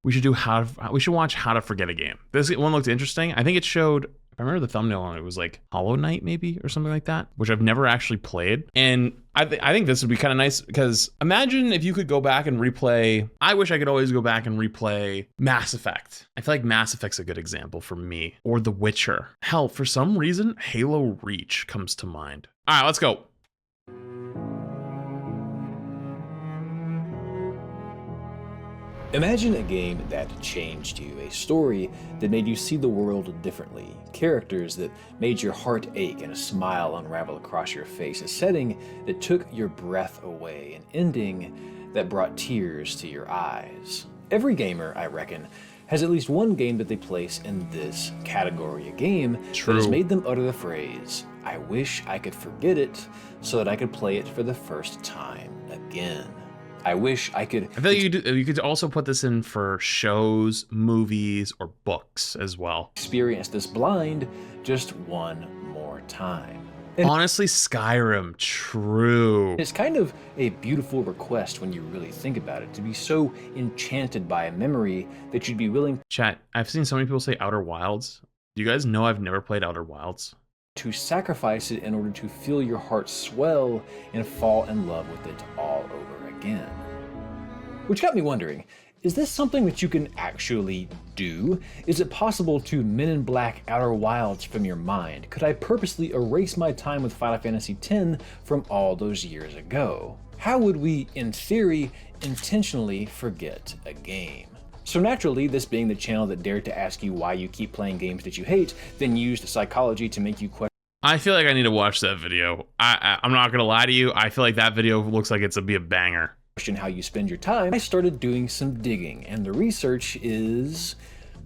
We should watch How to Forget a Game. This one looked interesting. I think it showed, if I remember the thumbnail on it, was like Hollow Knight maybe or something like that, which I've never actually played. And I think this would be kind of nice because imagine if you could go back and replay. I wish I could always go back and replay Mass Effect. I feel like Mass Effect's a good example for me, or The Witcher. Hell, for some reason, Halo Reach comes to mind. All right, let's go. Imagine a game that changed you, a story that made you see the world differently, characters that made your heart ache and a smile unravel across your face, a setting that took your breath away, an ending that brought tears to your eyes. Every gamer, I reckon, has at least one game that they place in this category, a game that has made them utter the phrase, "I wish I could forget it so that I could play it for the first time again." I wish I could. I feel like you could also put this in for shows, movies, or books as well. Experience this blind just one more time. And honestly, Skyrim, true. It's kind of a beautiful request when you really think about it, to be so enchanted by a memory that you'd be willing. Chat, I've seen so many people say Outer Wilds. Do you guys know I've never played Outer Wilds? To sacrifice it in order to feel your heart swell and fall in love with it all over again. Which got me wondering, is this something that you can actually do? Is it possible to Men in Black Outer Wilds from your mind? Could I purposely erase my time with Final Fantasy X from all those years ago? How would we, in theory, intentionally forget a game? So naturally, this being the channel that dared to ask you why you keep playing games that you hate, then used psychology to make you question. I feel like I need to watch that video. I'm not gonna lie to you. I feel like that video looks like it's be a banger. How you spend your time. I started doing some digging, and the research is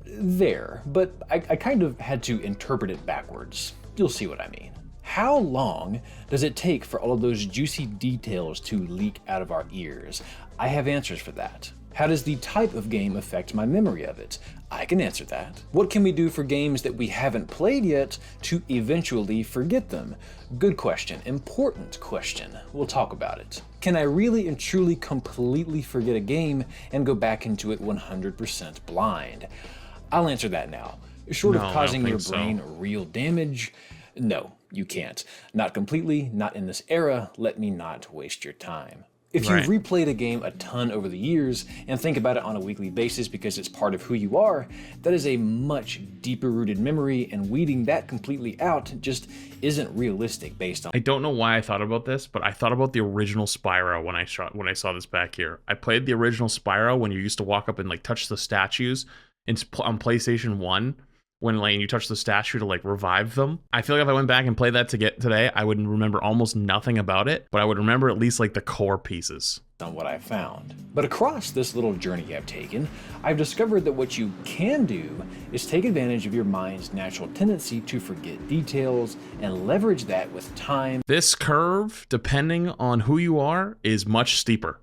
there, but I kind of had to interpret it backwards. You'll see what I mean. How long does it take for all of those juicy details to leak out of our ears? I have answers for that. How does the type of game affect my memory of it? I can answer that. What can we do for games that we haven't played yet to eventually forget them? Good question, important question. We'll talk about it. Can I really and truly completely forget a game and go back into it 100% blind? I'll answer that now. Short of causing your brain real damage, no, you can't. Not completely, not in this era. Let me not waste your time. If you've replayed a game a ton over the years and think about it on a weekly basis because it's part of who you are, that is a much deeper rooted memory, and weeding that completely out just isn't realistic based on. I don't know why I thought about this, but I thought about the original Spyro when I saw this back here. I played the original Spyro when you used to walk up and like touch the statues on PlayStation 1. When like you touch the statue to like revive them. I feel like if I went back and played that today, I would remember almost nothing about it, but I would remember at least like the core pieces. On what I found. But across this little journey I've taken, I've discovered that what you can do is take advantage of your mind's natural tendency to forget details and leverage that with time. This curve, depending on who you are, is much steeper.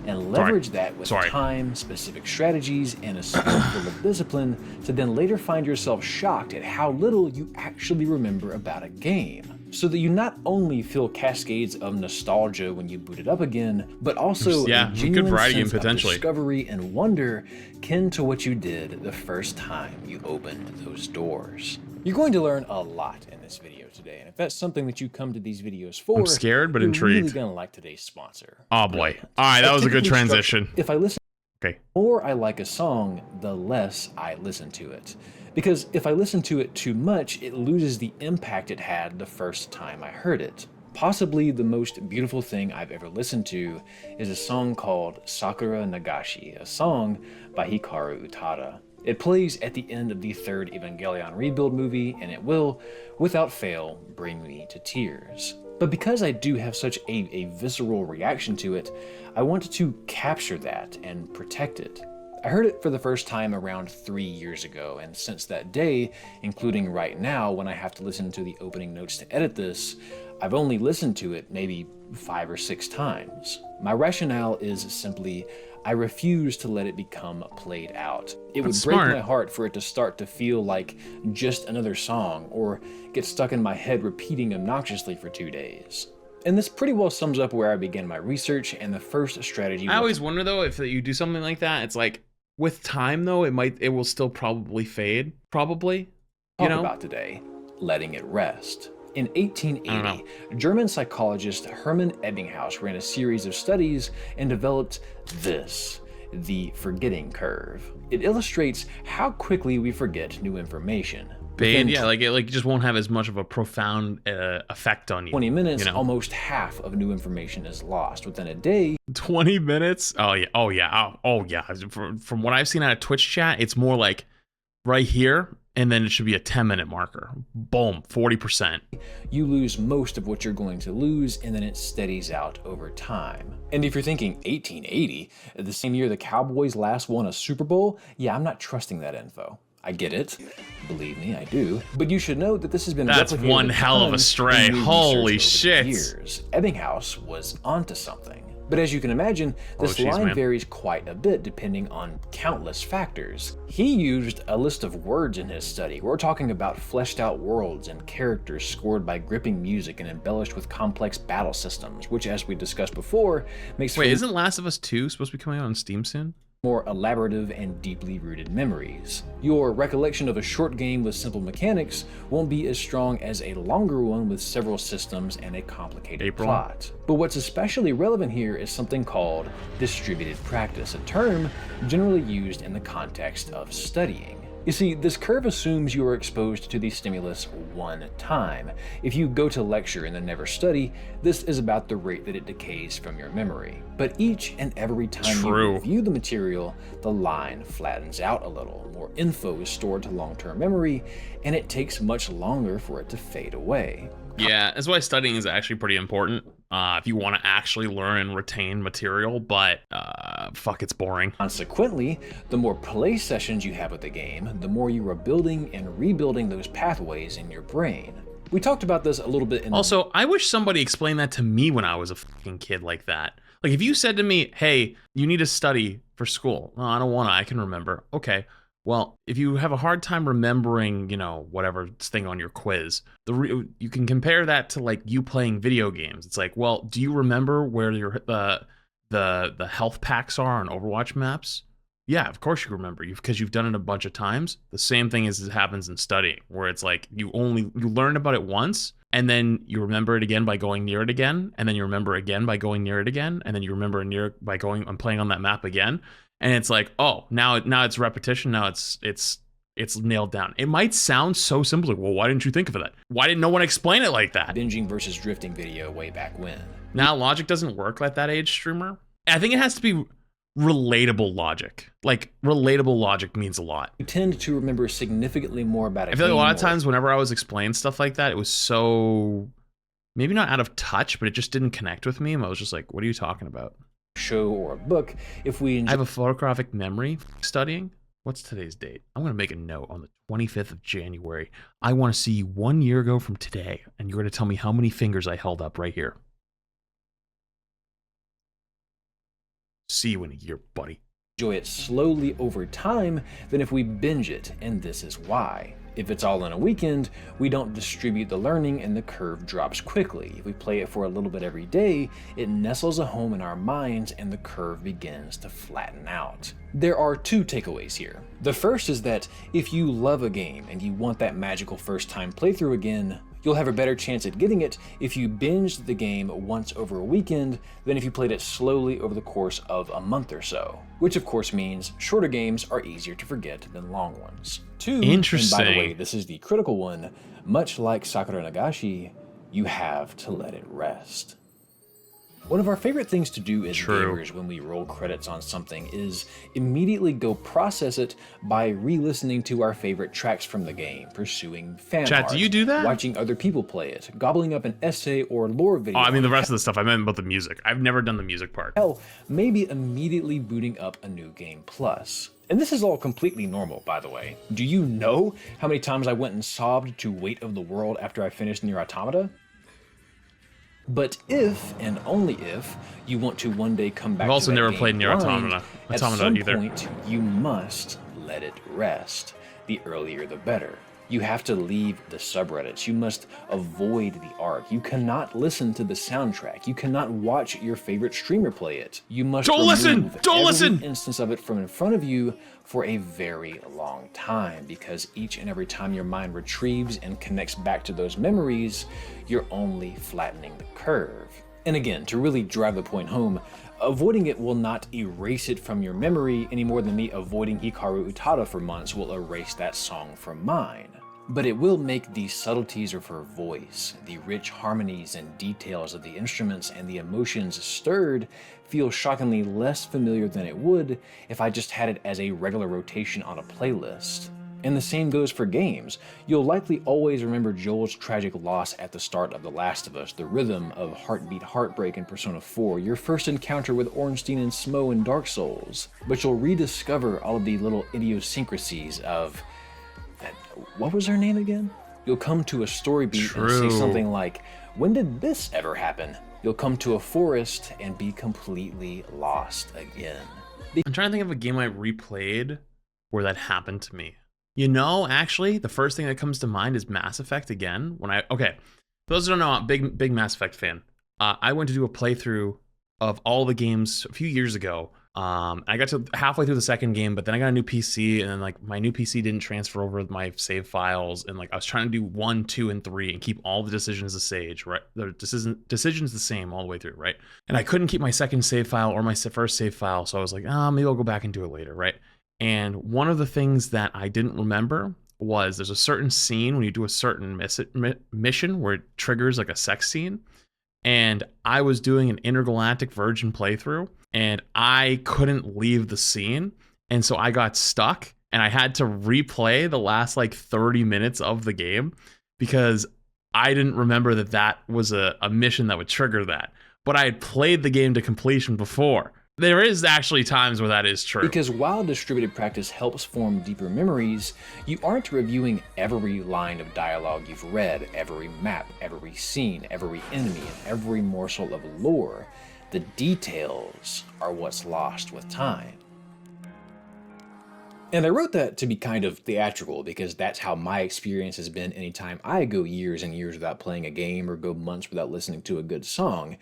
And leverage that with time, specific strategies, and a spoonful of discipline to then later find yourself shocked at how little you actually remember about a game. So that you not only feel cascades of nostalgia when you boot it up again, but also a genuine sense of discovery and wonder kin to what you did the first time you opened those doors. You're going to learn a lot in this video today, and if that's something that you come to these videos for, I'm scared but intrigued. You're really gonna like today's sponsor. Oh boy! All right, that was a good transition. If I listen, the more I like a song, the less I listen to it, because if I listen to it too much, it loses the impact it had the first time I heard it. Possibly the most beautiful thing I've ever listened to is a song called Sakura Nagashi, a song by Hikaru Utada. It plays at the end of the third Evangelion Rebuild movie, and it will, without fail, bring me to tears. But because I do have such a visceral reaction to it, I wanted to capture that and protect it. I heard it for the first time around 3 years ago, and since that day, including right now when I have to listen to the opening notes to edit this, I've only listened to it maybe 5 or 6 times. My rationale is simply, I refuse to let it become played out. It would break my heart for it to start to feel like just another song, or get stuck in my head repeating obnoxiously for 2 days. And this pretty well sums up where I began my research and the first strategy. I always wonder though, if you do something like that, it's like, With time though, it will still probably fade. Probably. You Talk know? about today, letting it rest. In I don't know. 1880, German psychologist Hermann Ebbinghaus ran a series of studies and developed this, the forgetting curve. It illustrates how quickly we forget new information. Fade, Within yeah, it just won't have as much of a profound effect on you. 20 minutes, You know? almost half of new information is lost. Within a day, 20 minutes? Oh yeah. Oh yeah. Oh yeah. From what I've seen out of Twitch chat, it's more like right here, and then it should be a 10-minute marker. Boom, 40%. you lose most of what you're going to lose, and then it steadies out over time. And if you're thinking 1880, the same year the Cowboys last won a Super Bowl, yeah, I'm not trusting that info. I get it. Believe me, I do. But you should know that this has been That's replicated one a hell of ton a stray. in new Holy research over the shit. years. Ebbinghaus was onto something. But as you can imagine, this jeez, line man. varies quite a bit depending on countless factors. He used a list of words in his study. We're talking about fleshed out worlds and characters scored by gripping music and embellished with complex battle systems, which, as we discussed before, makes Wait, for isn't Last of Us 2 supposed to be coming out on Steam soon? more elaborative and deeply rooted memories. Your recollection of a short game with simple mechanics won't be as strong as a longer one with several systems and a complicated plot. But what's especially relevant here is something called distributed practice, a term generally used in the context of studying. You see, this curve assumes you are exposed to the stimulus one time. If you go to lecture and then never study, this is about the rate that it decays from your memory. But each and every time you review the material, the line flattens out a little. More info is stored to long-term memory, and it takes much longer for it to fade away. Yeah, that's why studying is actually pretty important if you want to actually learn and retain material, but fuck, it's boring. Consequently, the more play sessions you have with the game, the more you are building and rebuilding those pathways in your brain. We talked about this a little bit in Also, I wish somebody explained that to me when I was a fucking kid like that. Like, if you said to me, hey, you need to study for school. No, I don't want to, I can remember. Okay. Well, if you have a hard time remembering, you know, whatever thing on your quiz, you can compare that to like you playing video games. It's like, well, do you remember where your the health packs are on Overwatch maps? Yeah, of course you remember, because you've done it a bunch of times. The same thing happens in studying, where it's like you learn about it once, and then you remember it again by going near it again, and then you remember again by going near it again, and then you remember near by going and playing on that map again. And it's like, oh, now it's repetition. Now it's nailed down. It might sound so simple. Like, well, why didn't you think of that? Why didn't no one explain it like that? binging versus drifting video way back when. Now logic doesn't work like that age streamer. I think it has to be relatable logic. Like, relatable logic means a lot. You tend to remember significantly more about I feel like a lot of times whenever I was explaining stuff like that, it was so, maybe not out of touch, but it just didn't connect with me. And I was just like, what are you talking about? Show or a book. If we I have a photographic memory studying. What's today's date? I'm going to make a note on the 25th of January. I want to see you 1 year ago from today, and you're going to tell me how many fingers I held up right here. See you in a year, buddy. Enjoy it slowly over time than if we binge it, and this is why. If it's all in a weekend, we don't distribute the learning and the curve drops quickly. If we play it for a little bit every day, it nestles a home in our minds and the curve begins to flatten out. There are two takeaways here. The first is that if you love a game and you want that magical first time playthrough again, you'll have a better chance at getting it if you binged the game once over a weekend than if you played it slowly over the course of a month or so. Which of course means shorter games are easier to forget than long ones. Two, Interesting. and by the way, this is the critical one, much like Sakura Nagashi, you have to let it rest. One of our favorite things to do as gamers when we roll credits on something is immediately go process it by re-listening to our favorite tracks from the game, pursuing fan art, do you do that? watching other people play it, gobbling up an essay or lore video. Oh, I mean, the rest of the stuff, I meant about the music. I've never done the music part. Hell, maybe immediately booting up a new game plus. And this is all completely normal, by the way. Do you know how many times I went and sobbed to Weight of the World after I finished Nier Automata? But if, and only if, you want to one day come back I've also to that never game played Nier blind, Automata at some either. point, you must let it rest. The earlier the better. You have to leave the subreddits. You must avoid the arc. You cannot listen to the soundtrack. You cannot watch your favorite streamer play it. You must remove every instance of it from in front of you for a very long time, because each and every time your mind retrieves and connects back to those memories, you're only flattening the curve. And again, to really drive the point home, avoiding it will not erase it from your memory any more than me avoiding Hikaru Utada for months will erase that song from mine. But it will make the subtleties of her voice, the rich harmonies and details of the instruments and the emotions stirred feel shockingly less familiar than it would if I just had it as a regular rotation on a playlist. And the same goes for games. You'll likely always remember Joel's tragic loss at the start of The Last of Us, the rhythm of Heartbeat Heartbreak in Persona 4, your first encounter with Ornstein and Smo in Dark Souls. But you'll rediscover all of the little idiosyncrasies of... what was her name again? You'll come to a story beat and say something like, when did this ever happen? You'll come to a forest and be completely lost again. I'm trying to think of a game I replayed where that happened to me. You know, actually, the first thing that comes to mind is Mass Effect again. For those who don't know, I'm a big Mass Effect fan. I went to do a playthrough of all the games a few years ago. I got to halfway through the second game, but then I got a new PC, and then like my new PC didn't transfer over my save files, and like I was trying to do 1, 2, and 3 and keep all the decisions the same, right? The decisions the same all the way through, right? And I couldn't keep my second save file or my first save file, so I was like, maybe I'll go back and do it later, right? And one of the things that I didn't remember was there's a certain scene when you do a certain mission where it triggers like a sex scene. And I was doing an Intergalactic Virgin playthrough and I couldn't leave the scene. And so I got stuck and I had to replay the last like 30 minutes of the game because I didn't remember that was a mission that would trigger that. But I had played the game to completion before. There is actually times where that is true. Because while distributed practice helps form deeper memories, you aren't reviewing every line of dialogue you've read, every map, every scene, every enemy, and every morsel of lore. The details are what's lost with time. And I wrote that to be kind of theatrical because that's how my experience has been anytime I go years and years without playing a game or go months without listening to a good song.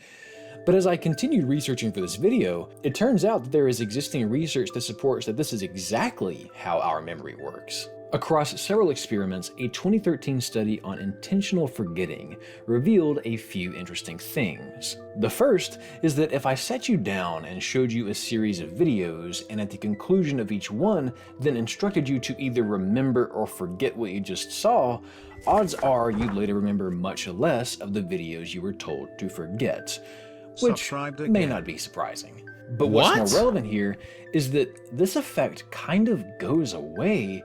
But as I continued researching for this video, it turns out that there is existing research that supports that this is exactly how our memory works. Across several experiments, a 2013 study on intentional forgetting revealed a few interesting things. The first is that if I sat you down and showed you a series of videos, and at the conclusion of each one, then instructed you to either remember or forget what you just saw, odds are you'd later remember much less of the videos you were told to forget. Which may not be surprising. But what's more relevant here is that this effect kind of goes away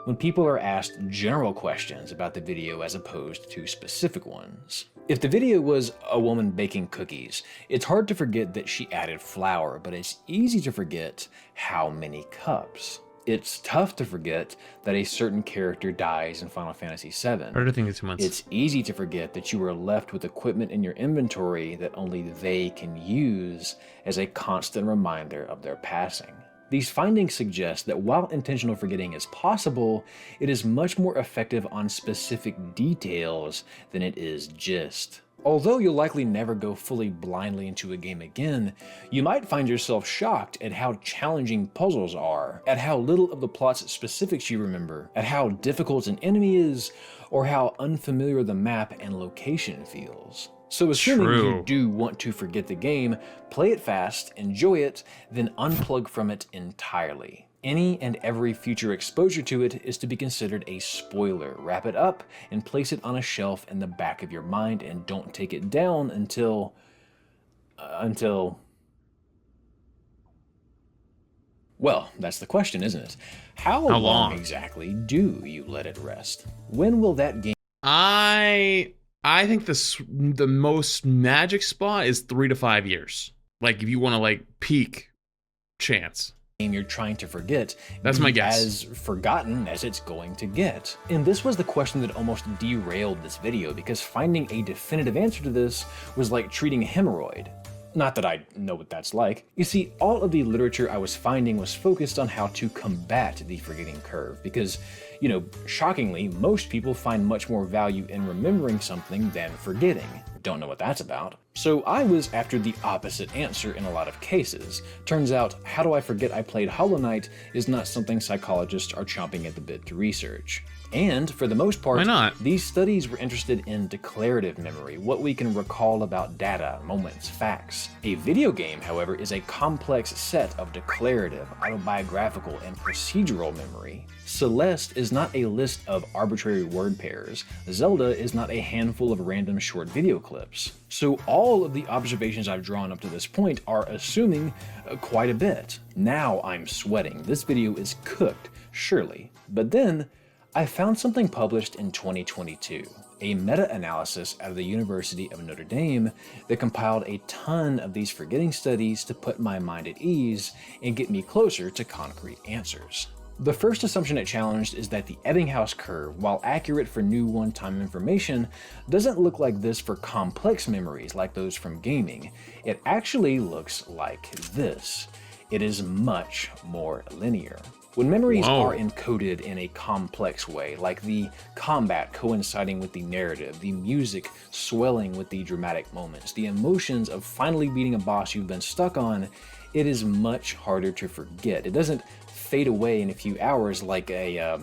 when people are asked general questions about the video as opposed to specific ones. If the video was a woman baking cookies, it's hard to forget that she added flour, but it's easy to forget how many cups. It's tough to forget that a certain character dies in Final Fantasy VII. Harder thing in 2 months. It's easy to forget that you are left with equipment in your inventory that only they can use as a constant reminder of their passing. These findings suggest that while intentional forgetting is possible, it is much more effective on specific details than it is gist. Although you'll likely never go fully blindly into a game again, you might find yourself shocked at how challenging puzzles are, at how little of the plot's specifics you remember, at how difficult an enemy is, or how unfamiliar the map and location feels. So assuming you do want to forget the game, play it fast, enjoy it, then unplug from it entirely. Any and every future exposure to it is to be considered a spoiler. Wrap it up and place it on a shelf in the back of your mind and don't take it down until... Well, that's the question, isn't it? How long exactly do you let it rest? When will that game... I think the most magic spot is 3 to 5 years. Like if you want to like peak chance. You're trying to forget, that's my guess, as forgotten as it's going to get. And this was the question that almost derailed this video, because finding a definitive answer to this was like treating a hemorrhoid. Not that I know what that's like. You see, all of the literature I was finding was focused on how to combat the forgetting curve because, shockingly, most people find much more value in remembering something than forgetting. Don't know what that's about. So I was after the opposite answer in a lot of cases. Turns out, how do I forget I played Hollow Knight is not something psychologists are chomping at the bit to research. And, for the most part, Why not? these studies were interested in declarative memory, what we can recall about data, moments, facts. A video game, however, is a complex set of declarative, autobiographical, and procedural memory. Celeste is not a list of arbitrary word pairs. Zelda is not a handful of random short video clips. So all of the observations I've drawn up to this point are assuming quite a bit. Now I'm sweating. This video is cooked, surely. But then, I found something published in 2022, a meta-analysis out of the University of Notre Dame that compiled a ton of these forgetting studies to put my mind at ease and get me closer to concrete answers. The first assumption it challenged is that the Ebbinghaus curve, while accurate for new one-time information, doesn't look like this for complex memories like those from gaming. It actually looks like this. It is much more linear. When memories are encoded in a complex way, like the combat coinciding with the narrative, the music swelling with the dramatic moments, the emotions of finally beating a boss you've been stuck on, it is much harder to forget. It doesn't fade away in a few hours like that's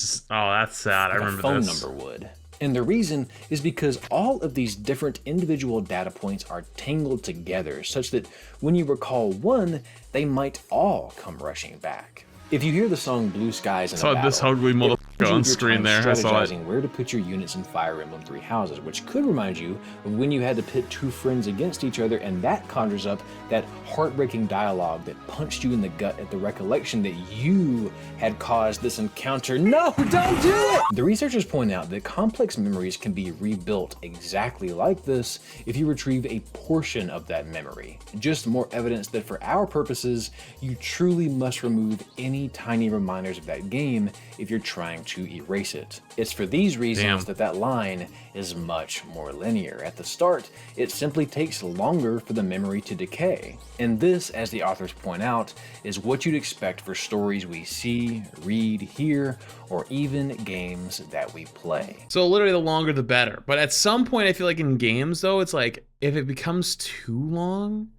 sad. I remember a phone this. number would. And the reason is because all of these different individual data points are tangled together such that when you recall one, they might all come rushing back. If you hear the song Blue Skies in a battle, this ugly motherfucker on screen there. I saw it. Strategizing where to put your units in Fire Emblem Three Houses, which could remind you of when you had to pit two friends against each other, and that conjures up that heartbreaking dialogue that punched you in the gut at the recollection that you had caused this encounter. No, don't do it! The researchers point out that complex memories can be rebuilt exactly like this if you retrieve a portion of that memory. Just more evidence that for our purposes, you truly must remove any tiny reminders of that game if you're trying to erase it. It's for these reasons that line is much more linear. At the start, it simply takes longer for the memory to decay. And this, as the authors point out, is what you'd expect for stories we see, read, hear, or even games that we play. So literally the longer the better. But at some point I feel like in games though, it's like if it becomes too long,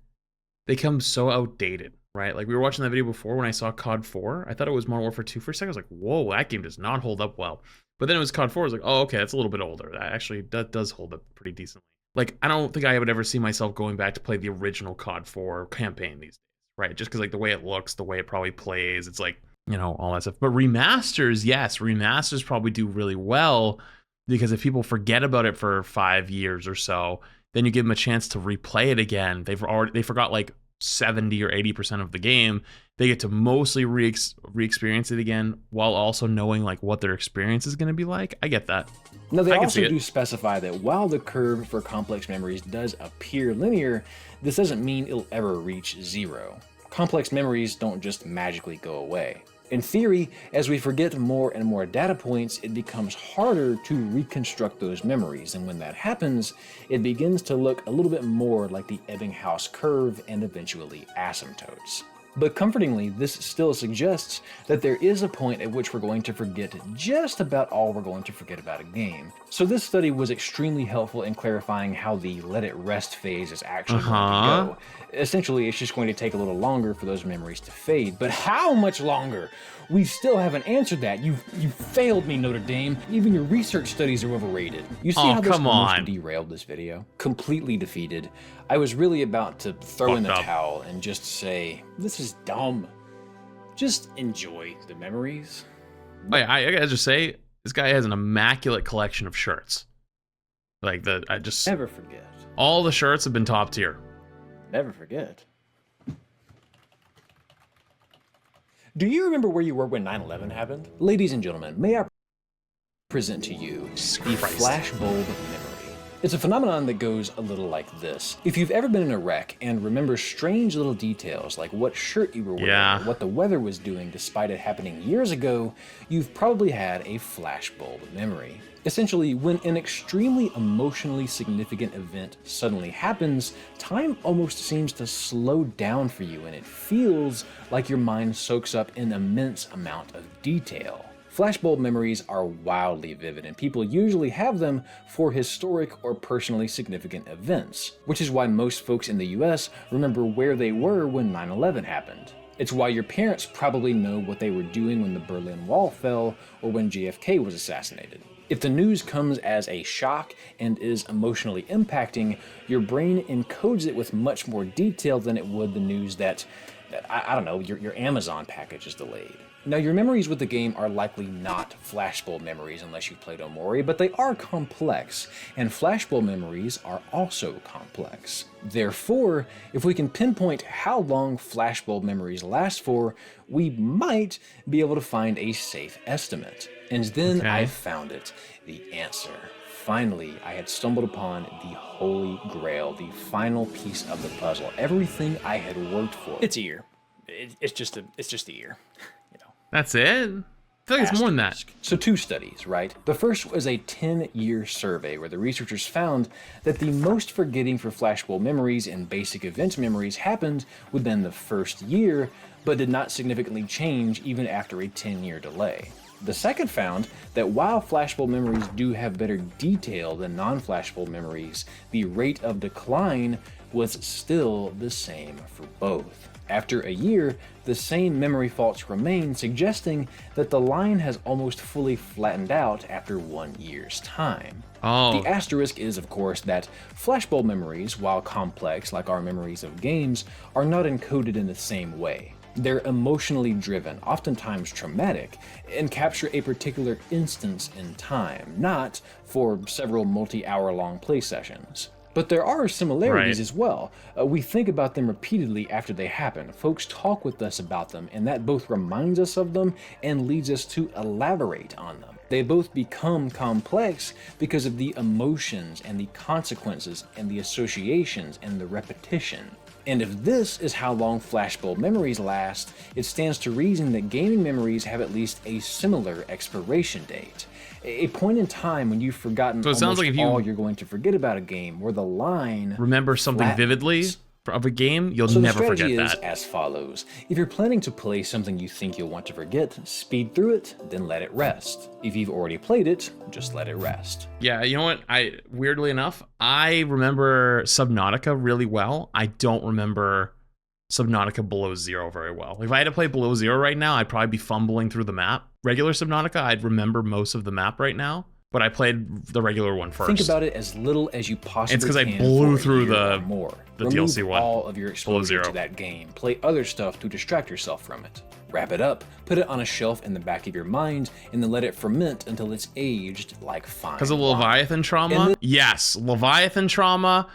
they become so outdated. Right, like we were watching that video before when I saw COD 4. I thought it was Modern Warfare 2 for a second. I was like, whoa, that game does not hold up well. But then it was COD 4. I was like, oh, okay, that's a little bit older. That actually does hold up pretty decently. Like, I don't think I would ever see myself going back to play the original COD 4 campaign these days, right? Just because like the way it looks, the way it probably plays, it's like, all that stuff. But remasters, yes, remasters probably do really well because if people forget about it for 5 years or so, then you give them a chance to replay it again. They forgot like 70 or 80% of the game. They get to mostly re-experience it again while also knowing like what their experience is going to be like. I get that. Now they also do specify that while the curve for complex memories does appear linear, this doesn't mean it'll ever reach zero. Complex memories don't just magically go away. In theory, as we forget more and more data points, it becomes harder to reconstruct those memories, and when that happens, it begins to look a little bit more like the Ebbinghaus curve and eventually asymptotes. But comfortingly, this still suggests that there is a point at which we're going to forget just about all we're going to forget about a game. So this study was extremely helpful in clarifying how the let it rest phase is actually going to go. Essentially, it's just going to take a little longer for those memories to fade. But how much longer? We still haven't answered that. You failed me, Notre Dame. Even your research studies are overrated. You see how this almost derailed this video? Completely defeated. I was really about to throw in the towel and just say, this is dumb. Just enjoy the memories. I gotta just say, this guy has an immaculate collection of shirts. Like I just never forget. All the shirts have been top tier. Never forget. Do you remember where you were when 9/11 happened? Ladies and gentlemen, may I present to you the Flashbulb memory. It's a phenomenon that goes a little like this. If you've ever been in a wreck and remember strange little details like what shirt you were wearing or what the weather was doing despite it happening years ago, you've probably had a flashbulb memory. Essentially, when an extremely emotionally significant event suddenly happens, time almost seems to slow down for you and it feels like your mind soaks up an immense amount of detail. Flashbulb memories are wildly vivid, and people usually have them for historic or personally significant events, which is why most folks in the US remember where they were when 9/11 happened. It's why your parents probably know what they were doing when the Berlin Wall fell or when JFK was assassinated. If the news comes as a shock and is emotionally impacting, your brain encodes it with much more detail than it would the news that I don't know, your Amazon package is delayed. Now, your memories with the game are likely not flashbulb memories unless you've played Omori, but they are complex, and flashbulb memories are also complex. Therefore, if we can pinpoint how long flashbulb memories last for, we might be able to find a safe estimate. And then I found it, the answer. Finally, I had stumbled upon the holy grail, the final piece of the puzzle, everything I had worked for. It's a year. It's just a year. That's it? I feel like it's more than that. So 2 studies, right? The first was a 10-year survey where the researchers found that the most forgetting for flashbulb memories and basic event memories happened within the first year, but did not significantly change even after a 10-year delay. The second found that while flashbulb memories do have better detail than non-flashbulb memories, the rate of decline was still the same for both. After a year, the same memory faults remain, suggesting that the line has almost fully flattened out after 1 year's time. The asterisk is, of course, that flashbulb memories, while complex like our memories of games, are not encoded in the same way. They're emotionally driven, oftentimes traumatic, and capture a particular instance in time, not for several multi-hour long play sessions. But there are similarities as well. We think about them repeatedly after they happen. Folks talk with us about them, and that both reminds us of them and leads us to elaborate on them. They both become complex because of the emotions and the consequences and the associations and the repetition. And if this is how long flashbulb memories last, it stands to reason that gaming memories have at least a similar expiration date. A point in time when you've forgotten almost all you're going to forget about a game, where the line remember something vividly of a game, you'll never forget that. So the strategy is as follows. If you're planning to play something you think you'll want to forget, speed through it, then let it rest. If you've already played it, just let it rest. Yeah, you know what? Weirdly enough, I remember Subnautica really well. I don't remember Subnautica Below Zero very well. If I had to play Below Zero right now, I'd probably be fumbling through the map. Regular Subnautica, I'd remember most of the map right now, but I played the regular one first. Think about it as little as you possibly can. It's because I blew through the DLC one. All of your exposure to that game. Play other stuff to distract yourself from it. Wrap it up, put it on a shelf in the back of your mind, and then let it ferment until it's aged like fine wine. Because of Leviathan trauma? Yes, Leviathan trauma.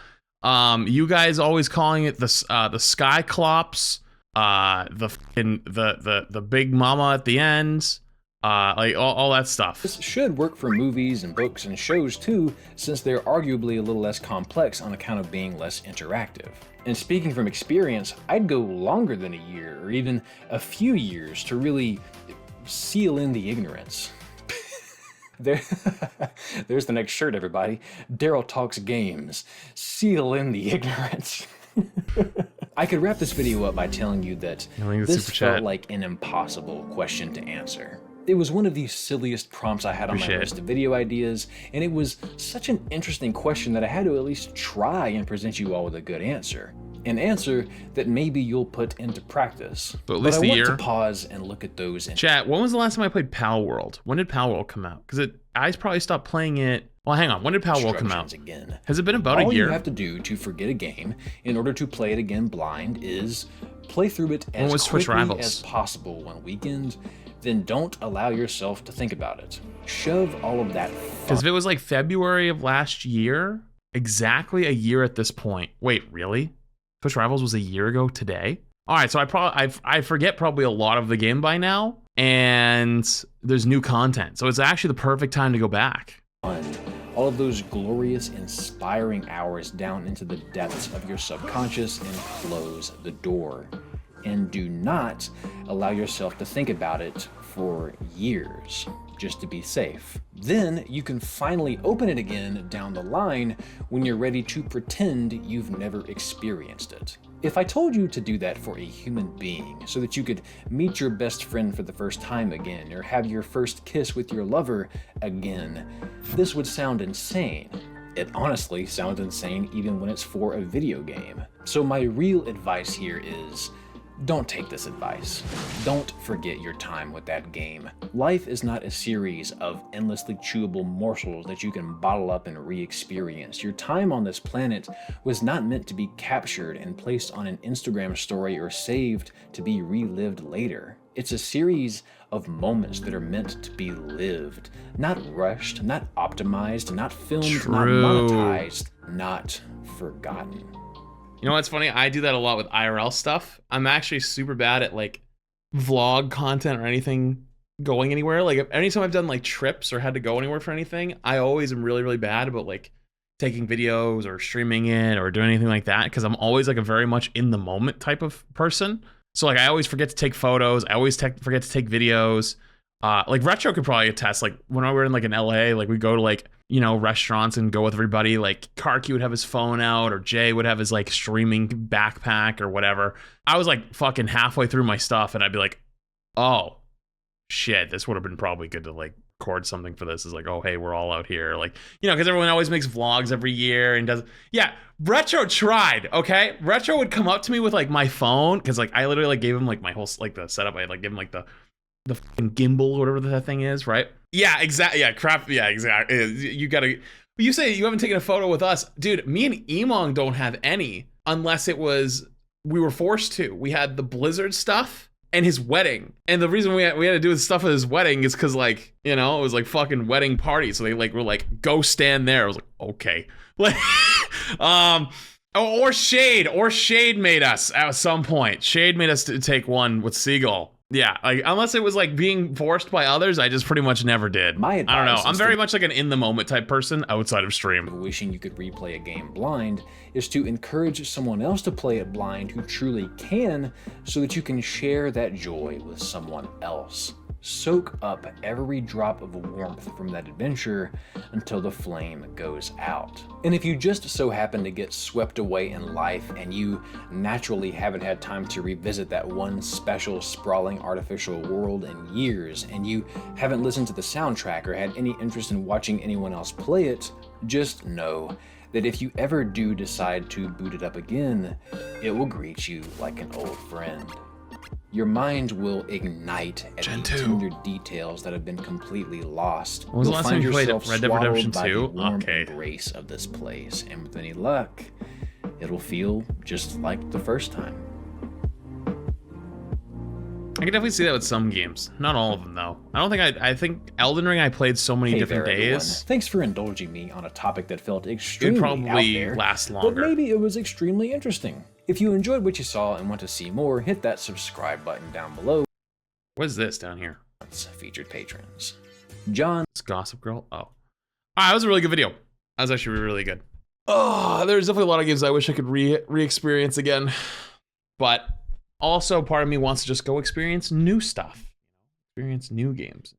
You guys always calling it the Skyclops, the Big Mama at the end, like all that stuff. This should work for movies and books and shows too, since they're arguably a little less complex on account of being less interactive. And speaking from experience, I'd go longer than a year or even a few years to really seal in the ignorance. There's the next shirt, everybody. Daryl Talks Games. Seal in the ignorance. I could wrap this video up by telling you that this felt like an impossible question to answer. It was one of the silliest prompts I had on my list of video ideas, and it was such an interesting question that I had to at least try and present you all with a good answer. An answer that maybe you'll put into practice. But at least I want to pause and look at those. Chat, when was the last time I played Pal World? When did Pal World come out? Because I probably stopped playing it. Well, hang on. When did Pal World come out? Again. Has it been about a year? All you have to do to forget a game in order to play it again blind is play through it as quickly as possible one weekend. Then don't allow yourself to think about it. Shove all of that fun. Because if it was like February of last year, exactly a year at this point. Wait, really? Twitch Rivals was a year ago today? All right, so I forget probably a lot of the game by now, and there's new content. So it's actually the perfect time to go back. On all of those glorious, inspiring hours down into the depths of your subconscious and close the door. And do not allow yourself to think about it for years, just to be safe. Then you can finally open it again down the line when you're ready to pretend you've never experienced it. If I told you to do that for a human being so that you could meet your best friend for the first time again, or have your first kiss with your lover again, this would sound insane. It honestly sounds insane even when it's for a video game. So my real advice here is, don't take this advice. Don't forget your time with that game. Life is not a series of endlessly chewable morsels that you can bottle up and re-experience. Your time on this planet was not meant to be captured and placed on an Instagram story or saved to be relived later. It's a series of moments that are meant to be lived, not rushed, not optimized, not filmed, not monetized, not forgotten. You know what's funny? I do that a lot with IRL stuff. I'm actually super bad at like vlog content or anything going anywhere. Like anytime I've done like trips or had to go anywhere for anything, I always am really, really bad about like taking videos or streaming it or doing anything like that, because I'm always like a very much in the moment type of person. So like I always forget to take photos. I always forget to take videos. Like Retro could probably attest, like when we were in like in LA, like we go to like, you know, restaurants and go with everybody. Like Karki would have his phone out, or Jay would have his like streaming backpack or whatever. I was like fucking halfway through my stuff and I'd be like, oh shit, this would have been probably good to like record something for this. Is like, oh hey, we're all out here, like, you know, because everyone always makes vlogs every year and does. Yeah, Retro tried. Okay, Retro would come up to me with like my phone, because like I literally like gave him like my whole like the setup. I like give him like the fucking gimbal or whatever that thing is, right? Yeah, exactly. Yeah, crap. Yeah, exactly. You gotta. You say you haven't taken a photo with us, dude. Me and Emong don't have any, unless it was we were forced to. We had the Blizzard stuff and his wedding, and the reason we had to do stuff at his wedding is because, like, you know, it was like fucking wedding party. So they like were like, go stand there. I was like, okay, like, or Shade made us at some point. Shade made us to take one with Seagull. Yeah, like unless it was like being forced by others, I just pretty much never did. My advice, I don't know. I'm very much like an in the moment type person outside of stream. Wishing you could replay a game blind is to encourage someone else to play it blind who truly can, so that you can share that joy with someone else. Soak up every drop of warmth from that adventure until the flame goes out. And if you just so happen to get swept away in life and you naturally haven't had time to revisit that one special sprawling artificial world in years, and you haven't listened to the soundtrack or had any interest in watching anyone else play it, just know that if you ever do decide to boot it up again, it will greet you like an old friend. Your mind will ignite at the tender details that have been completely lost. When was the last time you played Red Dead Redemption 2? By the warm embrace of this place, and with any luck, it'll feel just like the first time. I can definitely see that with some games. Not all of them, though. I think Elden Ring I played so many different days. Everyone. Thanks for indulging me on a topic that felt extremely probably out there, last longer. but maybe it was extremely interesting. If you enjoyed what you saw and want to see more, hit that subscribe button down below. What is this down here? Featured patrons. John. It's Gossip Girl. Oh. That was a really good video. That was actually really good. Oh, there's definitely a lot of games I wish I could re-experience again. But also part of me wants to just go experience new stuff. Experience new games.